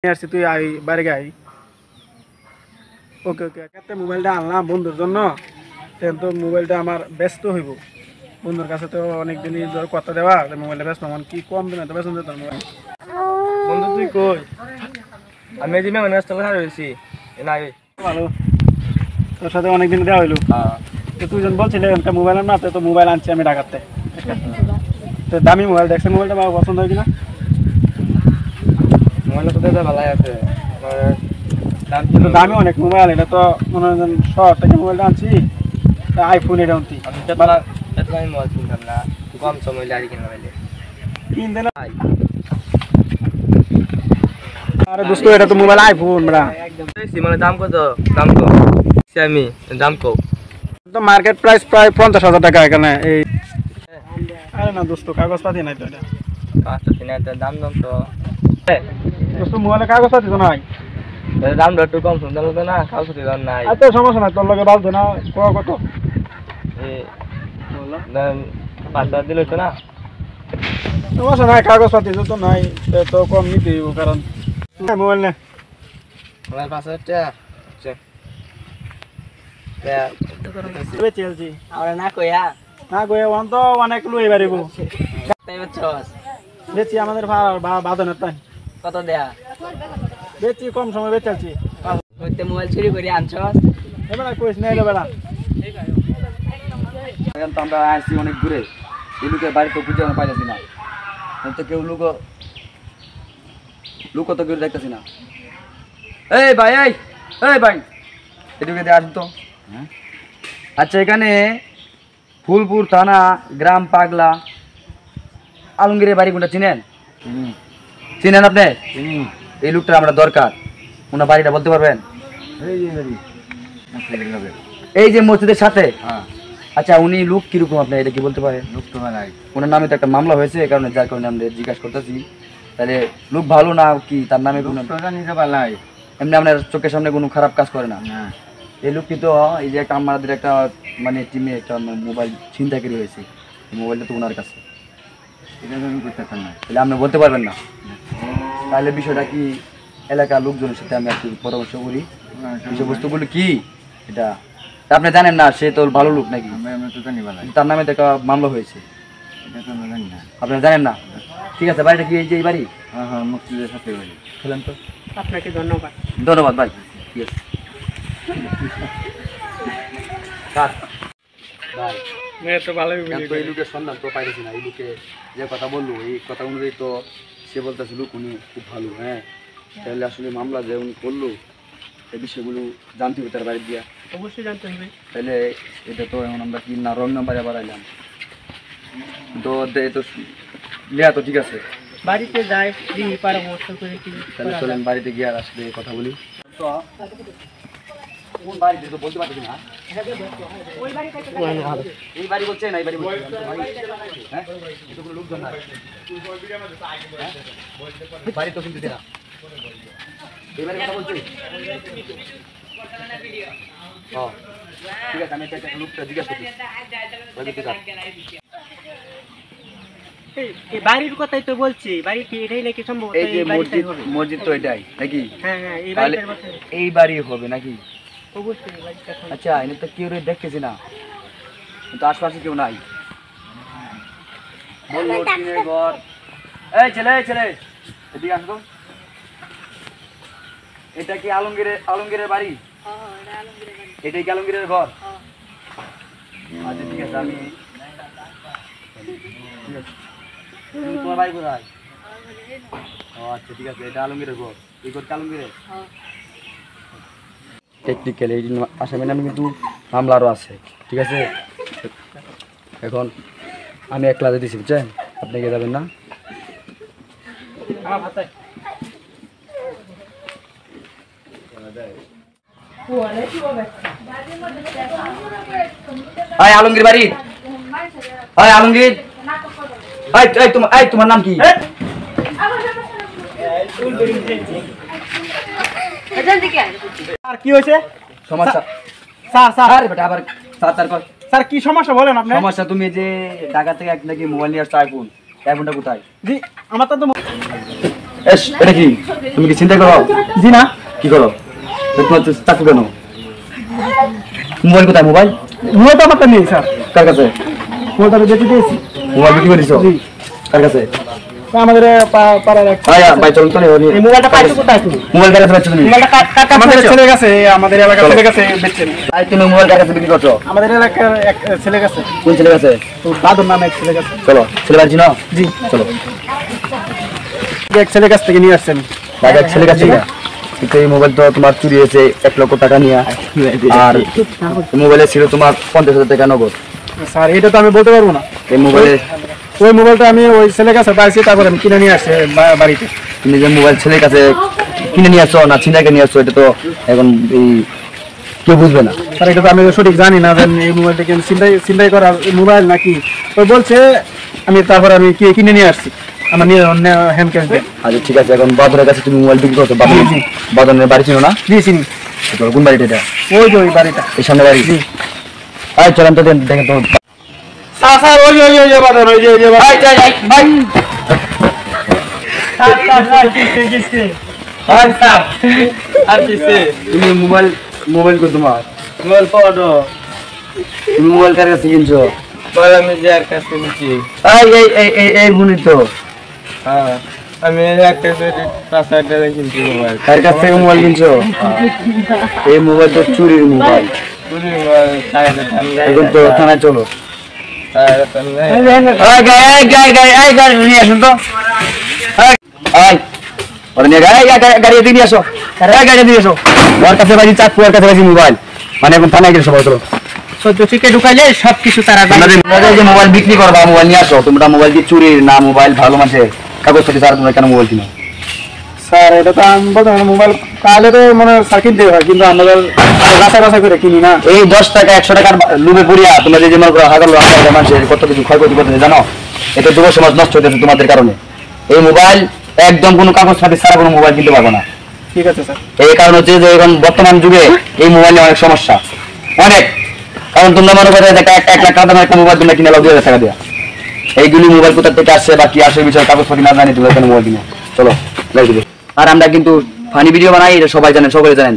আসছি তুই আই বাইরে গাই। ওকে ওকে একটা মোবাইলটা আনলাম বন্ধুর জন্য, তো মোবাইলটা আমার ব্যস্ত হইব। বন্ধুর কাছে তো অনেকদিনই ধর কথা দেওয়া, মোবাইলটা ব্যস্ত আমার কি কম দিন তো ব্যস্ত তোর মোবাইল। বন্ধু তুই কই? আমি এই যে মেহমান ব্যস্ত কথা রয়েছি না। ভালো, তোর সাথে অনেকদিন দেওয়া হইলো। তো তুই যখন বলছিলি একটা মোবাইল আন না, তো মোবাইল আনছি আমি ঢাকাতে। তো দামি মোবাইল দেখছে, মোবাইলটা আমার পছন্দ হয় কিনা? মোবাইলটা তো ভালো আছে, কিন্তু দামি অনেক মোবাইল, এটা তো মনে হয় শহর থেকে মোবাইলটা আনছি, আইফোন এটা আনছি। আমি মোবাইল কিনতাম না, কম সময় লাগে কিনা মোবাইলে কিনতে না। আরে দোস্ত এটা তো মোবাইল আইফোন বড়া। মানে দাম কত? দাম কত? আমি দাম কত? তো মার্কেট প্রাইস প্রায় 50,000 টাকা এখানে। এই আরে না দোস্ত, কাগজপাতি নাই তো এটা। আচ্ছা কিনা দাম দাম তো দোস্ত মোবাইলে কাগজপাতি তো নাই। দামটা একটু কম শুনতে হতো না, কাগজ দাম নাই। আচ্ছা সমস্যা নাই, তোর লগে বাদ দে না। কত? 5,000 দিলে হতো না। সমস্যা নাই, কাগজপাতি তো নাই, তো কম নিতে হইব। কারণ মোবাইল নে মোবাইল 5,000 টাকা চলছি আমরা না কইয়া না গো, ওয়ান তো অনেক লুই পারিব। তাই বুঝছস? বেচি আমাদের বাদনের তাই কত দেয়া? বেচি কম সময় বেচালছি। হইতে মোবাইল চুরি করে আনছস? এবার কইস না এটা বেড়া। এখন তো আমরা আসছি অনেক দূরে, এই লোকের বাড়ি তো খুঁজে আমরা পাইতেছি না। তো কেউ লুকো তো কেউ দেখতেছি না। এই ভাই, এই ভাই, এদিকে দিয়ে আসুন তো। আচ্ছা, এখানে ফুলপুর থানা, গ্রাম পাগলা, আলমগীরের বাড়ি কোনটা চিনেন? চিনেন আপনি? এই লোকটা আমরা দরকার, ওনার বাড়িটা বলতে পারবেন? এই যে মসজিদের সাথে। আচ্ছা, উনি লোক কিরকম আপনি এটা কি বলতে পারেন? লোক তো নাই, ওনার নামে তো একটা মামলা হয়েছে, এই কারণে যার কারণে আমরা জিজ্ঞাসা করতেছি। তাহলে লোক ভালো না কি তার নামে কোনো এমনি আপনার চোখের সামনে কোনো খারাপ কাজ করে না? এই লোকটি তো এই যে একটা আমাদের একটা মানে টিমে একটা মোবাইল ছিনতাইকারী হয়েছে, মোবাইলটা তো ওনার কাছে। তাহলে আপনি বলতে পারবেন না? তাহলে বিষয়টা কি এলাকার লোকজনের সাথে আমি একটু পরামর্শ করি, বিষয়বস্তুগুলো কি এটা আপনি জানেন না? সে তো ভালো লোক নাকি? তার নামে তো একটা মামলা হয়েছে, আপনারা জানেন না? ঠিক আছে, বাড়িটা কি এই যে এই বাড়ি? হ্যাঁ, মসজিদের সাথে বাড়ি। খেলেন তো, আপনাকে ধন্যবাদ। ধন্যবাদ ভাই। ঠিক আছে ভাই, তো ভালোই তো এই লোকের সন্ধান তো পাইতেছি না। এই লোকে যে কথা বললো, এই কথা অনুযায়ী তো সে বলতেছে লোক উনি খুব ভালো। হ্যাঁ, তাহলে আসলে মামলা যে উনি করলো, এই বিষয়গুলো জানতে হবে তার বাড়ি দিয়া। অবশ্যই জানতে হবে। তাহলে এটা তো এখন আমরা কি না রং নাম্বারে বাড়াইলাম তো তো লিয়া তো ঠিক আছে। বাড়িতে যাই পরামর্শ করে কি তাহলে চলেন বাড়িতে গিয়ে আর আসলে কথা বলি। তো কোন বাড়িতে তো বলতে পারছি না। এই বাড়ি বলছে না, এই বাড়ি বলছে। হ্যাঁ, এটা কোনো লোকজন নাই। বাড়ি তো শুনতে না, এই বাড়ি কথা বলছি। হ্যাঁ, ঠিক আছে, আমি একটা লোকটা জিজ্ঞাসা করছি। এই বাড়ির কথাই তো বলছি, বাড়ি কি এটাই নাকি সম্ভব? এই যে মসজিদ তো এটাই নাকি? হ্যাঁ হ্যাঁ, এই তাহলে বাড়িটার কথা এই বাড়ি হবে নাকি? অবশ্যই এই বাড়িটা। আচ্ছা, এনে তো কেউ দেখতেছি না, কিন্তু আশপাশে কেউ নাই। বললো টিনের ঘর। এই ছেলে এদিকে আসো। এটা কি আলমগীরের বাড়ি? এটাই কি আলমগীরের ঘর? আচ্ছা ঠিক আছে, আমি তোমার বাড়ি কোথায়? ও আচ্ছা ঠিক আছে, এটা আলমগীরের ঘর। এই ঘর কি আলমগীরের? টেকনিক্যাল এই আসামি নামে কিন্তু মামলা আরও আছে। ঠিক আছে, এখন আমি একলা দিয়েছি, বুঝছেন? আপনি কে যাবেন না? আলমগীর বাড়ি। আলমগীর, তোমার নাম কি? আর কি হয়েছে? সমস্যা স্যার বেটা আবার স্যার কর। স্যার কি সমস্যা বলেন আপনি? সমস্যা, তুমি যে ঢাকা থেকে এক নাকি মোবাইল নিয়ে আসছো, আইফোনটা কোথায়? জি আমার তো এস এটা কি তুমি কি চিন্তা করো? জি না। কি করো তোমার চাকু কেন? মোবাইল কোথায়? মোবাইল মোবাইল তো আমারটা নেই স্যার। কার কাছে? মোবাইলটা আমি বেঁচে দিয়েছি। মোবাইল বিক্রি করেছো? জি। কার কাছে? আমাদের পাড়ার এক ভাই চলুন তো এই মোবাইলটা পাইছো কোথায় তুমি? মোবাইল কার কাছে পাচ্ছ তুমি? মোবাইলটা কার আমাদের ছেলের কাছে, আমাদের এলাকার ছেলের কাছে বেচছেন। ভাই তুমি মোবাইল কার কাছে বিক্রি করছো? আমাদের এলাকার এক ছেলের কাছে। কোন ছেলের কাছে? তো দাদুর নামে এক ছেলের কাছে। চলো ছেলে বাড়ি চিনো? জি। চলো এক ছেলের কাছ থেকে নিয়ে আসছেন। ভাই এক ছেলের কাছে কিন্তু এই মোবাইল তো তোমার চুরি হয়েছে 1 লক্ষ টাকা নিয়ে, আর মোবাইলে ছিল তোমার 50,000 টাকা নগদ। স্যার এটা তো আমি বলতে পারবো না। এই মোবাইলে ওই মোবাইলটা আমি ওই ছেলের কাছে পাইছি, তারপরে আমি কিনে নিয়ে আসছি বাড়িতে। তুমি যে মোবাইল ছেলের কাছে কিনে নিয়ে আসছো না ছিনতাইকে নিয়ে আসছো, এটা তো এখন এই কেউ বুঝবে না। স্যার এটা তো আমি সঠিক জানি না যে এই মোবাইলটা কি চিন্তাই করার মোবাইল নাকি। ওই বলছে আমি, তারপরে আমি কিনে নিয়ে আসছি আমার নিয়ে হ্যান্ড ক্যাশ দিয়ে। আচ্ছা ঠিক আছে, এখন বাদনের কাছে তুমি মোবাইল বিক্রি করছো? বাদনের বাড়ি ছিল না? জি চিনি। কোন বাড়িটা এটা? ওই যে ওই বাড়িটা। এই সামনে বাড়ি? জি। আয় চলেন তো দেখেন তো। স্যার ওই যে বাদন, ওই যে ভাই যাই যাই ভাই তুমি মোবাইল কো তোমার? মোবাইল পাওয়া তুমি মোবাইল কার কাছে কিনছো? মোবাইল আমি যার কাছে নিচ্ছি। এই এই এই এই বুনি তো হ্যাঁ আমি একটা 5,000 টাকা কিনছি মোবাইল। কার কাছ থেকে মোবাইল কিনছো? এই মোবাইল তো চুরির মোবাইল। চুরি মোবাইল এখন তো থানায় চলো। টাকা গাড়ি নিয়ে আসুন তো। গাড়ি দিয়ে আসো, গাড়ি দিয়ে আসো। ওর কাছে বাজি চাকু, ওর কাছে বাজি মোবাইল, মানে এখন থানায় গেলে সবাই চলো। সদ্য থেকে ঢুকাইলে সবকিছু তারা তোমাদের যে মোবাইল বিক্রি করবা, মোবাইল নিয়ে আসো। তোমরা মোবাইল কি চুরির না মোবাইল ভালো মানুষের কাগজ পাতি ছাড়া তোমরা কেন মোবাইল কিনো? স্যার এটা তো আমি বলতে পারি মোবাইল তাহলে তো মানে স্যার কিনতে হয়, কিন্তু আমাদের বাছাই করে কিনি না। এই 10 টাকা 100 টাকার লুবে পড়িয়া তোমরা যে মনে করো হাজার হাজার মানুষের কত কিছু ক্ষয়ক্ষতি করতেছে জানো? এটা যুব সমাজ নষ্ট হতেছে তোমাদের কারণে। এই মোবাইল একদম কোনো কাগজ পাতি ছাড়া কোনো মোবাইল কিনতে পারবো না। ঠিক আছে স্যার। এই কারণ হচ্ছে যে এখন বর্তমান যুগে এই মোবাইল নিয়ে অনেক সমস্যা, অনেক। কারণ তোমরা মনে করো যে 1 লাখ টাকা দামের একটা মোবাইল তোমরা কিনে লাও 2,000 টাকা দিয়া। এইগুলি মোবাইল কোথা থেকে আসছে বা কি আসে বিষয়ে কাগজপত্র না জানি তোমরা কেন মোবাইল কিনো? চলো লাইক দিবে। আর আমরা কিন্তু ফানি ভিডিও বানাই, এটা সবাই জানেন, সকলে জানেন।